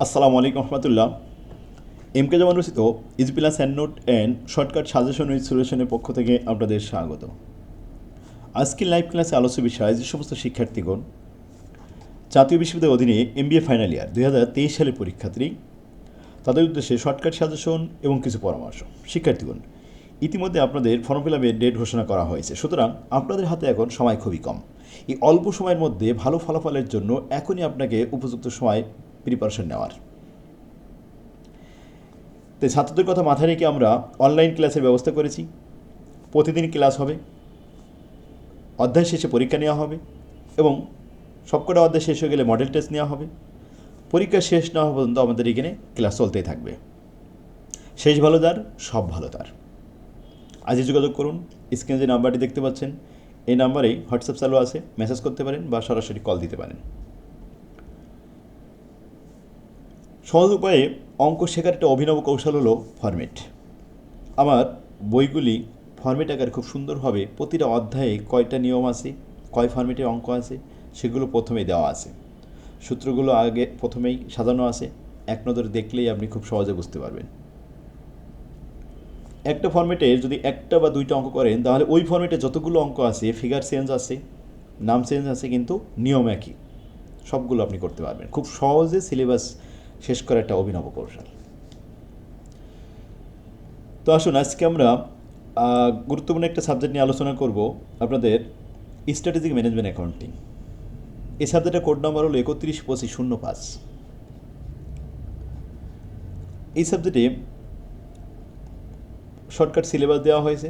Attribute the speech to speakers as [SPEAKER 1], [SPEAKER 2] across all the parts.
[SPEAKER 1] আসসালামু আলাইকুম রহমতুল্লাহ। এমকে জামান রচিত easy plus hand note and shortcut suggestion with সলিউশনের পক্ষ থেকে আপনাদের স্বাগত। আজকের লাইভ ক্লাসে আলোচ্য বিষয় যে সমস্ত শিক্ষার্থীগণ জাতীয় বিশ্ববিদ্যালয়ের অধীনে এমবিএ ফাইনাল ইয়ার 2023 সালের পরীক্ষার্থী, তাদের উদ্দেশ্যে শর্টকাট সাজেশন এবং কিছু পরামর্শ। শিক্ষার্থীগণ, ইতিমধ্যে আপনাদের ফর্ম ফিল আপের ডেট ঘোষণা করা হয়েছে, সুতরাং আপনাদের হাতে এখন সময় খুবই কম। এই অল্প সময়ের মধ্যে ভালো ফলাফলের জন্য এখনই আপনাকে উপযুক্ত সময় প্রিপারেশন নেওয়ার। তাই ছাত্রদের কথা মাথায় রেখে আমরা অনলাইন ক্লাসের ব্যবস্থা করেছি। প্রতিদিন ক্লাস হবে, অধ্যায় শেষে পরীক্ষা নেওয়া হবে এবং সবকটা অধ্যায় শেষ হয়ে গেলে মডেল টেস্ট নেওয়া হবে। পরীক্ষা শেষ না হওয়া পর্যন্ত আমাদের এখানে ক্লাস চলতেই থাকবে। শেষ ভালো তার, সব ভালো তার। আজই যোগাযোগ করুন। স্ক্রিনে যে নাম্বারটি দেখতে পাচ্ছেন এই নাম্বারেই হোয়াটসঅ্যাপ চালু আছে, মেসেজ করতে পারেন বা সরাসরি কল দিতে পারেন। সহজ উপায়ে অঙ্ক শেখার একটা অভিনব কৌশল হলো ফরম্যাট। আমার বইগুলি ফরম্যাট আকারে খুব সুন্দরভাবে প্রতিটা অধ্যায়ে কয়টা নিয়ম আছে, কয় ফরম্যাটের অঙ্ক আছে সেগুলো প্রথমেই দেওয়া আছে। সূত্রগুলো আগে প্রথমেই সাজানো আছে, এক নজরে দেখলেই আপনি খুব সহজে বুঝতে পারবেন। একটা ফরম্যাটে যদি একটা বা দুইটা অঙ্ক করেন তাহলে ওই ফরম্যাটে যতগুলো অঙ্ক আছে ফিগার চেঞ্জ আছে, নাম চেঞ্জ আছে, কিন্তু নিয়ম একই, সবগুলো আপনি করতে পারবেন। খুব সহজে সিলেবাস শেষ করা একটা অভিনব কৌশল। তো আসুন আজকে আমরা গুরুত্বপূর্ণ একটা সাবজেক্ট নিয়ে আলোচনা করব, আপনাদের স্ট্র্যাটেজিক ম্যানেজমেন্ট অ্যাকাউন্টিং। এই সাবজেক্টের কোড নাম্বার হলো 312505। এই সাবজেক্টে শর্টকাট সিলেবাস দেওয়া হয়েছে।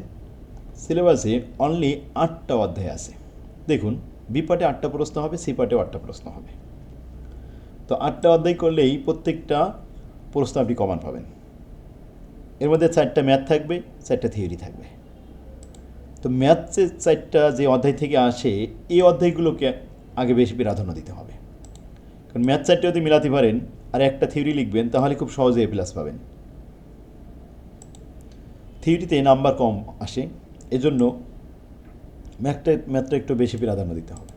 [SPEAKER 1] সিলেবাসে অনলি 8টা অধ্যায় আছে। দেখুন, বি পার্টে 8টা প্রশ্ন হবে, সি পার্টেও 8টা প্রশ্ন হবে। তো 8টা অধ্যায় করলেই প্রত্যেকটা প্রশ্ন আপনি কমন পাবেন। এর মধ্যে 4টা ম্যাথ থাকবে, 4টা থিওরি থাকবে। তো ম্যাথে 4টা যে অধ্যায় থেকে আসে এই অধ্যায়গুলোকে আগে বেশি প্রাধান্য দিতে হবে, কারণ ম্যাথ 4টা যদি মিলাতে পারেন আর একটা থিওরি লিখবেন তাহলে খুব সহজে এ প্লাস পাবেন। থিওরিতে নাম্বার কম আসে, এজন্য ম্যাথটা একটু বেশি প্রাধান্য দিতে হবে।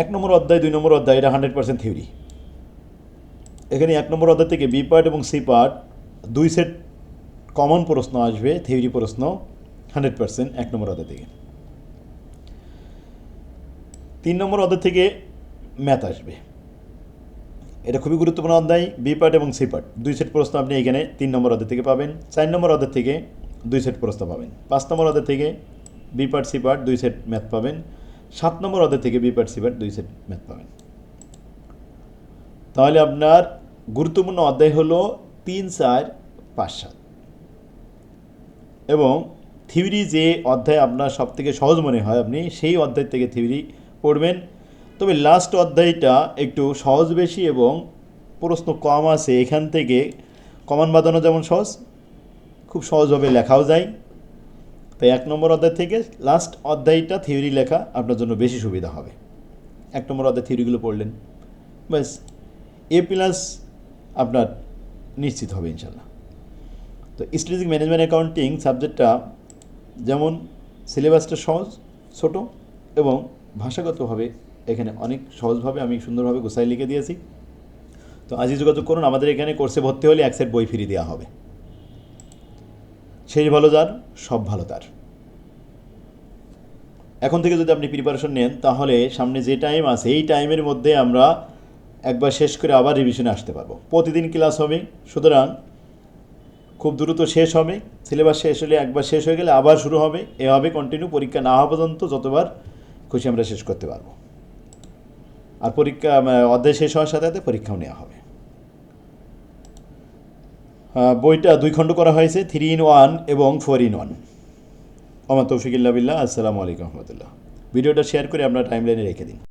[SPEAKER 1] 1 নম্বর অধ্যায় 2 নম্বর অধ্যায় এটা 100% থিওরি। এখানে 1 নম্বর অধ্যায় থেকে বি পার্ট এবং সি পার্ট 2 সেট কমন প্রশ্ন আসবে, থিওরি প্রশ্ন 100% 1 নম্বর অধ্যায় থেকে। 3 নম্বর অধ্যায় থেকে ম্যাথ আসবে, এটা খুবই গুরুত্বপূর্ণ অধ্যায়। বি পার্ট এবং সি পার্ট 2 সেট প্রশ্ন আপনি এখানে 3 নম্বর অধ্যায় থেকে পাবেন। 4 নম্বর অধ্যায় থেকে 2 সেট প্রশ্ন পাবেন। 5 নম্বর অধ্যায় থেকে B part C part 2 set math পাবেন। 7 নম্বর অধ্যায় থেকে B part C part 2 set math পাবেন। তাহলে আপনার গুরুত্বপূর্ণ অধ্যায় হলো 3, 4, 5, 7 এবং থিওরি যে অধ্যায় আপনার সব থেকে সহজ মনে হয় আপনি সেই অধ্যায় থেকে থিওরি পড়বেন। তবে লাস্ট অধ্যায়টা একটু সহজ বেশি এবং প্রশ্ন কম আছে, এখান থেকে কমান বাঁধানো যেমন সহজ, খুব সহজভাবে লেখাও যায়। তাই 1 নম্বর অধ্যায় থেকে লাস্ট অধ্যায়টা থিওরি লেখা আপনার জন্য বেশি সুবিধা হবে। 1 নম্বর অধ্যায় থিওরিগুলো পড়লেন, ব্যাস এ প্লাস আপনার নিশ্চিত হবে ইনশাল্লাহ। তো স্ট্র্যাটেজিক ম্যানেজমেন্ট অ্যাকাউন্টিং সাবজেক্টটা যেমন সিলেবাসটা সহজ, ছোট এবং ভাষাগতভাবে এখানে অনেক সহজভাবে আমি সুন্দরভাবে গোছায় লিখে দিয়েছি। তো আজই যোগাযোগ করুন। আমাদের এখানে কোর্সে ভর্তি হলে 1 সেট বই ফ্রি দেওয়া হবে। শেষ ভালো যার, সব ভালো তার। এখন থেকে যদি আপনি প্রিপারেশন নেন তাহলে সামনে যে টাইম আছে এই টাইমের মধ্যে আমরা একবার শেষ করে আবার রিভিশনে আসতে পারবো। প্রতিদিন ক্লাস হবে, সুতরাং খুব দ্রুত শেষ হবে। সিলেবাস শেষ হলে একবার শেষ হয়ে গেলে আবার শুরু হবে, এভাবে কন্টিনিউ পরীক্ষা না হওয়া পর্যন্ত যতবার খুশি আমরা শেষ করতে পারবো। আর পরীক্ষা অধ্যায় শেষ হওয়ার সাথে সাথে পরীক্ষাও নেওয়া হবে। বইটা 2 খণ্ড করা হয়েছে, 3-in-1 এবং 4-in-1। ওমা তৌফিক ইল্লা বিল্লাহ। আসসালামু আলাইকুম রহমতুল্লাহ। ভিডিওটা শেয়ার করে আপনার টাইমলাইনে রেখে দিন।